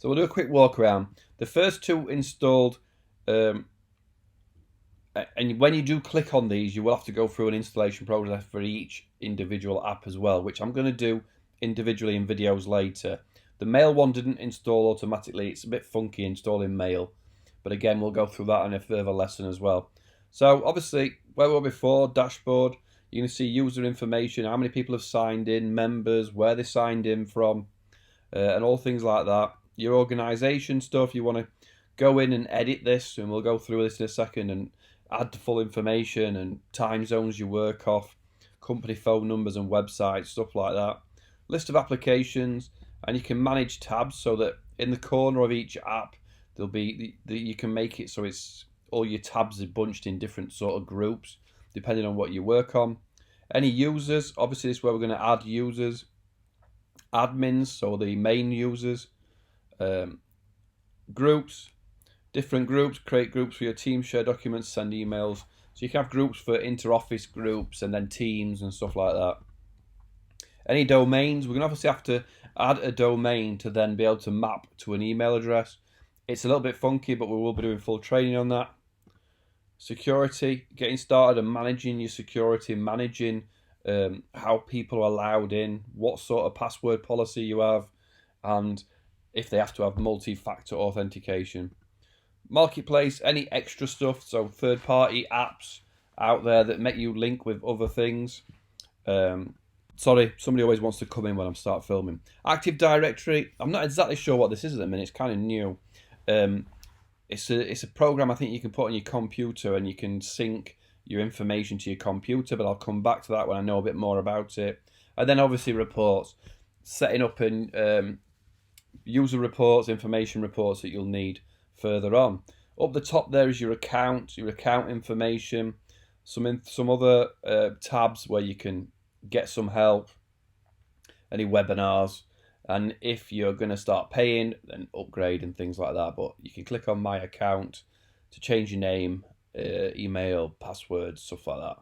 So we'll do a quick walk around. The first two installed, and when you do click on these, you will have to go through an installation process for each individual app as well, which I'm going to do individually in videos later. The Mail one didn't install automatically. It's a bit funky installing Mail, but again, we'll go through that in a further lesson as well. So obviously, where we were before, dashboard, you're going to see user information, how many people have signed in, members, where they signed in from, and all things like that. Your organization stuff, you want to go in and edit this, and we'll go through this in a second, and add the full information and time zones you work off, company phone numbers and websites, stuff like that. List of applications, and you can manage tabs so that in the corner of each app there'll be you can make it so it's all your tabs are bunched in different sort of groups depending on what you work on. Any users, obviously this is where we're going to add users. Admins, so the main users. Groups, different groups, create groups for your team, share documents, send emails. So you can have groups for inter-office groups and then teams and stuff like that. Any domains, we're going to obviously have to add a domain to then be able to map to an email address. It's a little bit funky, but we will be doing full training on that. Security, getting started and managing your security, managing how people are allowed in, what sort of password policy you have, and if they have to have multi-factor authentication. Marketplace, any extra stuff, so third-party apps out there that make you link with other things. Sorry, somebody always wants to come in when I start filming. Active Directory, I'm not exactly sure what this is at the minute, it's kind of new. It's a program I think you can put on your computer and you can sync your information to your computer, but I'll come back to that when I know a bit more about it. And then obviously reports, setting up and user reports, information reports that you'll need further on. Up the top there is your account information, some other tabs where you can get some help, any webinars, and if you're going to start paying, then upgrade and things like that. But you can click on my account to change your name, email, passwords, stuff like that.